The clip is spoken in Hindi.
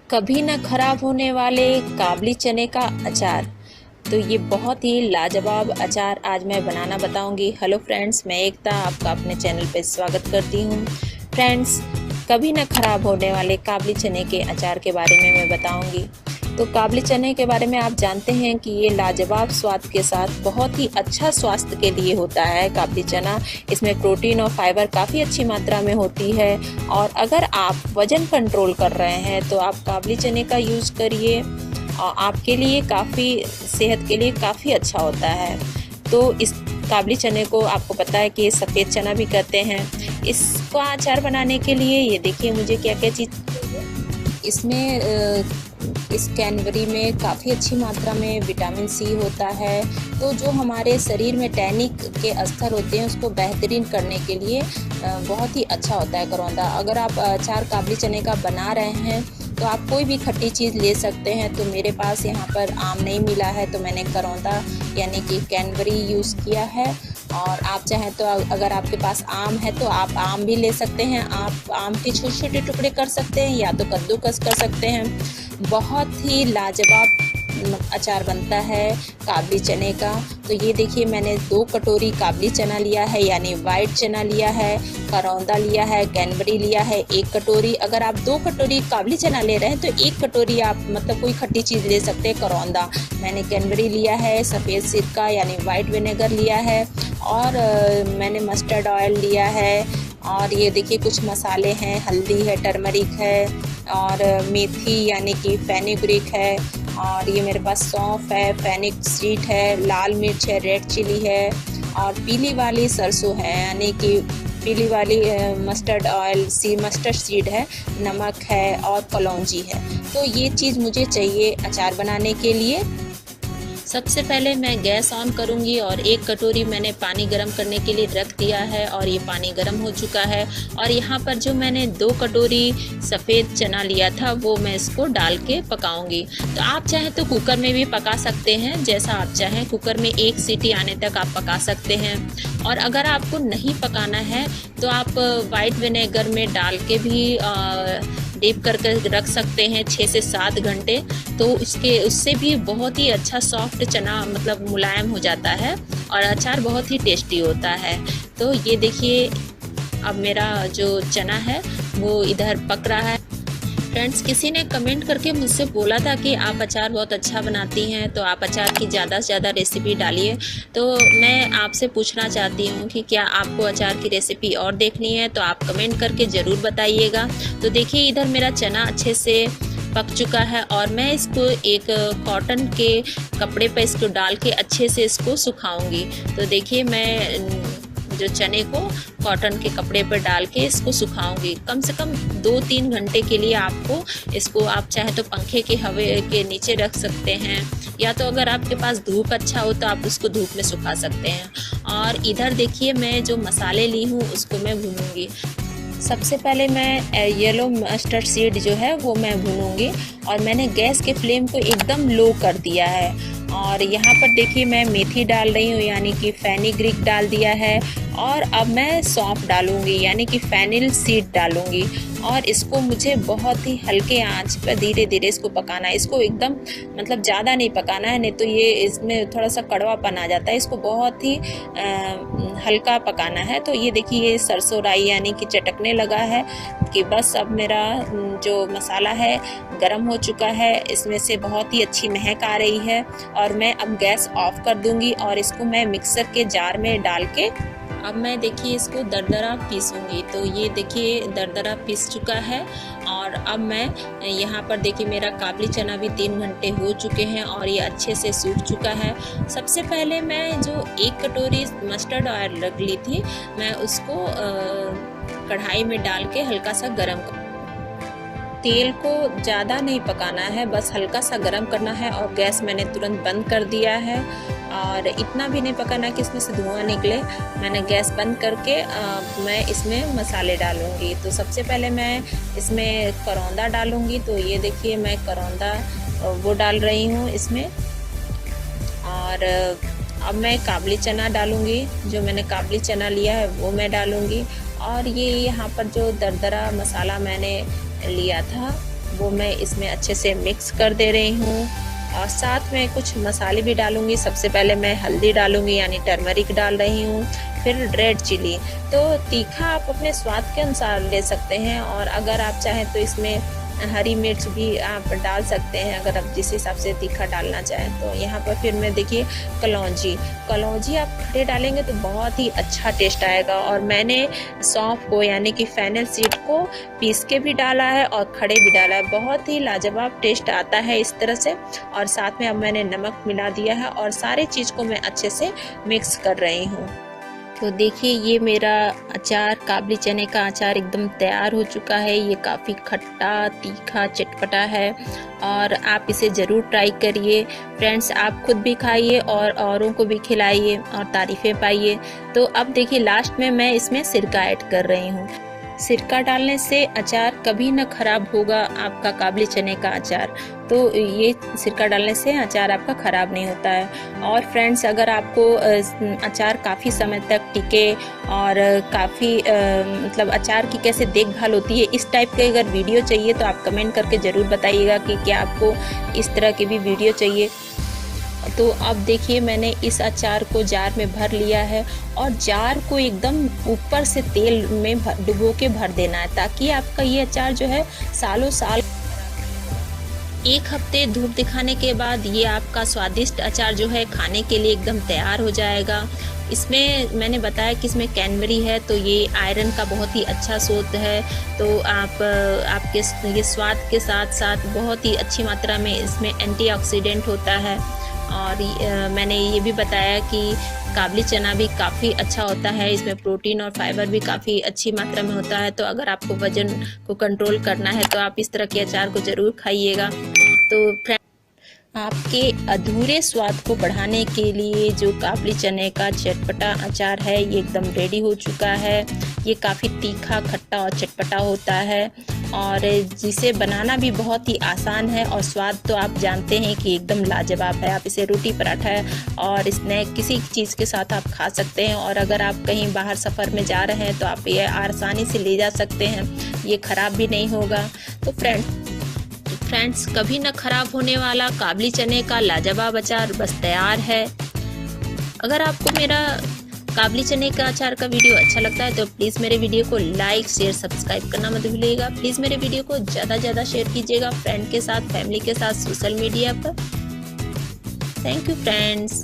कभी न खराब होने वाले काबली चने का अचार। तो ये बहुत ही लाजवाब अचार आज मैं बनाना बताऊंगी। हेलो फ्रेंड्स, मैं एकता आपका अपने चैनल पे स्वागत करती हूँ। फ्रेंड्स, कभी न खराब होने वाले काबली चने के अचार के बारे में मैं बताऊंगी। तो काबली चने के बारे में आप जानते हैं कि ये लाजवाब स्वाद के साथ बहुत ही अच्छा स्वास्थ्य के लिए होता है काबली चना। इसमें प्रोटीन और फाइबर काफ़ी अच्छी मात्रा में होती है और अगर आप वज़न कंट्रोल कर रहे हैं तो आप काबली चने का यूज़ करिए और आपके लिए काफ़ी सेहत के लिए काफ़ी अच्छा होता है। तो इस काबली चने को आपको पता है कि सफ़ेद चना भी कहते हैं। इसका अचार बनाने के लिए ये देखिए मुझे क्या क्या चीज़ इसमें इस कैनबरी में काफ़ी अच्छी मात्रा में विटामिन सी होता है। तो जो हमारे शरीर में टैनिक के स्तर होते हैं उसको बेहतरीन करने के लिए बहुत ही अच्छा होता है करौंदा। अगर आप अचार काबली चने का बना रहे हैं तो आप कोई भी खट्टी चीज़ ले सकते हैं। तो मेरे पास यहाँ पर आम नहीं मिला है तो मैंने करौंदा यानी कि कैनबरी यूज़ किया है। और आप चाहें तो अगर आपके पास आम है तो आप आम भी ले सकते हैं। आप आम के छोटे छोटे टुकड़े कर सकते हैं या तो कद्दूकस कर सकते हैं। बहुत ही लाजवाब अचार बनता है काबली चने का। तो ये देखिए मैंने 2 कटोरी काबली चना लिया है यानी वाइट चना लिया है, करौंदा लिया है, कैनबरी लिया है 1 कटोरी। अगर आप 2 कटोरी काबली चना ले रहे हैं तो 1 कटोरी आप मतलब कोई खट्टी चीज़ ले सकते हैं करौंदा। मैंने कैनबरी लिया है, सफ़ेद सिरका यानी वाइट विनेगर लिया है और मैंने मस्टर्ड ऑयल लिया है। और ये देखिए कुछ मसाले हैं, हल्दी है, टर्मरिक है और मेथी यानी कि फेनुग्रीक है और ये मेरे पास सौंफ है, फेनिक सीड है, लाल मिर्च है, रेड चिली है और पीली वाली सरसों है यानी कि पीली वाली मस्टर्ड ऑयल मस्टर्ड सीड है, नमक है और कलौंजी है। तो ये चीज़ मुझे चाहिए अचार बनाने के लिए। सबसे पहले मैं गैस ऑन करूंगी और 1 कटोरी मैंने पानी गर्म करने के लिए रख दिया है और ये पानी गर्म हो चुका है। और यहाँ पर जो मैंने 2 कटोरी सफ़ेद चना लिया था वो मैं इसको डाल के पकाऊंगी। तो आप चाहें तो कुकर में भी पका सकते हैं, जैसा आप चाहें। कुकर में 1 सीटी आने तक आप पका सकते हैं। और अगर आपको नहीं पकाना है तो आप वाइट विनेगर में डाल के भी डीप करके रख सकते हैं 6 से 7 घंटे। तो उससे भी बहुत ही अच्छा सॉफ्ट चना मतलब मुलायम हो जाता है और अचार बहुत ही टेस्टी होता है। तो ये देखिए अब मेरा जो चना है वो इधर पक रहा है। फ्रेंड्स, किसी ने कमेंट करके मुझसे बोला था कि आप अचार बहुत अच्छा बनाती हैं तो आप अचार की ज़्यादा से ज़्यादा रेसिपी डालिए। तो मैं आपसे पूछना चाहती हूँ कि क्या आपको अचार की रेसिपी और देखनी है तो आप कमेंट करके ज़रूर बताइएगा। तो देखिए इधर मेरा चना अच्छे से पक चुका है और मैं इसको एक कॉटन के कपड़े पर इसको डाल के अच्छे से इसको सुखाऊंगी। तो देखिए मैं जो चने को कॉटन के कपड़े पर डाल के इसको सुखाऊंगी। कम से कम 2-3 घंटे के लिए आपको इसको आप चाहे तो पंखे के हवा के नीचे रख सकते हैं या तो अगर आपके पास धूप अच्छा हो तो आप उसको धूप में सुखा सकते हैं। और इधर देखिए मैं जो मसाले ली हूँ उसको मैं भूनूंगी। सबसे पहले मैं येलो मस्टर्ड सीड जो है वो मैं भूनूंगी और मैंने गैस के फ्लेम को एकदम लो कर दिया है। और यहाँ पर देखिए मैं मेथी डाल रही हूँ यानी कि फेनुग्रीक डाल दिया है और अब मैं सौंफ डालूंगी यानी कि फेनिल सीड डालूंगी। और इसको मुझे बहुत ही हल्के आंच पर धीरे धीरे इसको पकाना है। इसको एकदम मतलब ज़्यादा नहीं पकाना है, नहीं तो ये इसमें थोड़ा सा कड़वापन आ जाता है। इसको बहुत ही हल्का पकाना है। तो ये देखिए ये सरसों राई यानी कि चटकने लगा है कि बस अब मेरा जो मसाला है गरम हो चुका है। इसमें से बहुत ही अच्छी महक आ रही है और मैं अब गैस ऑफ कर दूंगी और इसको मैं मिक्सर के जार में डाल के अब मैं देखिए इसको दरदरा पीसूंगी। तो ये देखिए दरदरा पीस चुका है और अब मैं यहाँ पर देखिए मेरा काबली चना भी 3 घंटे हो चुके हैं और ये अच्छे से सूख चुका है। सबसे पहले मैं जो 1 कटोरी मस्टर्ड ऑयल रख ली थी मैं उसको कढ़ाई में डाल के हल्का सा गरम तेल को ज़्यादा नहीं पकाना है, बस हल्का सा गरम करना है और गैस मैंने तुरंत बंद कर दिया है। और इतना भी नहीं पकाना कि इसमें से धुआं निकले। मैंने गैस बंद करके मैं इसमें मसाले डालूंगी। तो सबसे पहले मैं इसमें करौंदा डालूंगी। तो ये देखिए मैं करौंदा वो डाल रही हूँ इसमें। और अब मैं काबली चना डालूंगी, जो मैंने काबली चना लिया है वो मैं डालूंगी। और ये यहाँ पर जो दरदरा मसाला मैंने लिया था वो मैं इसमें अच्छे से मिक्स कर दे रही हूँ। और साथ में कुछ मसाले भी डालूँगी। सबसे पहले मैं हल्दी डालूँगी यानी टर्मरिक डाल रही हूँ, फिर रेड चिली। तो तीखा आप अपने स्वाद के अनुसार ले सकते हैं, और अगर आप चाहें तो इसमें हरी मिर्च भी आप डाल सकते हैं, अगर आप जिस हिसाब से तीखा डालना चाहें। तो यहाँ पर फिर मैं देखिए कलौंजी आप खड़े डालेंगे तो बहुत ही अच्छा टेस्ट आएगा। और मैंने सौंफ को यानी कि फेनल सीड को पीस के भी डाला है और खड़े भी डाला है, बहुत ही लाजवाब टेस्ट आता है इस तरह से। और साथ में अब मैंने नमक मिला दिया है और सारे चीज़ को मैं अच्छे से मिक्स कर रही हूँ। तो देखिए ये मेरा अचार, काबली चने का अचार एकदम तैयार हो चुका है। ये काफ़ी खट्टा, तीखा, चटपटा है और आप इसे ज़रूर ट्राई करिए फ्रेंड्स। आप खुद भी खाइए और औरों को भी खिलाइए और तारीफ़ें पाइए। तो अब देखिए लास्ट में मैं इसमें सिरका ऐड कर रही हूँ। सिरका डालने से अचार कभी न ख़राब होगा, आपका काबली चने का अचार। तो ये सिरका डालने से अचार आपका ख़राब नहीं होता है। और फ्रेंड्स अगर आपको अचार काफ़ी समय तक टिके और काफ़ी मतलब अचार की कैसे देखभाल होती है, इस टाइप के अगर वीडियो चाहिए तो आप कमेंट करके ज़रूर बताइएगा कि क्या आपको इस तरह की भी वीडियो चाहिए। तो अब देखिए मैंने इस अचार को जार में भर लिया है और जार को एकदम ऊपर से तेल में डुबो के भर देना है, ताकि आपका ये अचार जो है सालों साल। एक हफ्ते धूप दिखाने के बाद ये आपका स्वादिष्ट अचार जो है खाने के लिए एकदम तैयार हो जाएगा। इसमें मैंने बताया कि इसमें कैनबेरी है, तो ये आयरन का बहुत ही अच्छा स्रोत है। तो आपके ये स्वाद के साथ साथ बहुत ही अच्छी मात्रा में इसमें एंटीऑक्सीडेंट होता है। और मैंने ये भी बताया कि काबली चना भी काफ़ी अच्छा होता है, इसमें प्रोटीन और फाइबर भी काफ़ी अच्छी मात्रा में होता है। तो अगर आपको वज़न को कंट्रोल करना है तो आप इस तरह के अचार को ज़रूर खाइएगा। तो आपके अधूरे स्वाद को बढ़ाने के लिए जो काबली चने का चटपटा अचार है ये एकदम रेडी हो चुका है। ये काफ़ी तीखा, खट्टा और चटपटा होता है और जिसे बनाना भी बहुत ही आसान है, और स्वाद तो आप जानते हैं कि एकदम लाजवाब है। आप इसे रोटी, पराठा और स्नैक किसी चीज़ के साथ आप खा सकते हैं। और अगर आप कहीं बाहर सफ़र में जा रहे हैं तो आप ये आसानी से ले जा सकते हैं, ये ख़राब भी नहीं होगा। तो फ्रेंड्स कभी न ख़राब होने वाला काबली चने का लाजवाब अचार बस तैयार है। अगर आपको मेरा काबली चने का अचार का वीडियो अच्छा लगता है तो प्लीज़ मेरे वीडियो को लाइक, शेयर, सब्सक्राइब करना मत भूलिएगा। प्लीज़ मेरे वीडियो को ज़्यादा ज़्यादा शेयर कीजिएगा फ्रेंड के साथ, फैमिली के साथ, सोशल मीडिया पर। Thank you friends.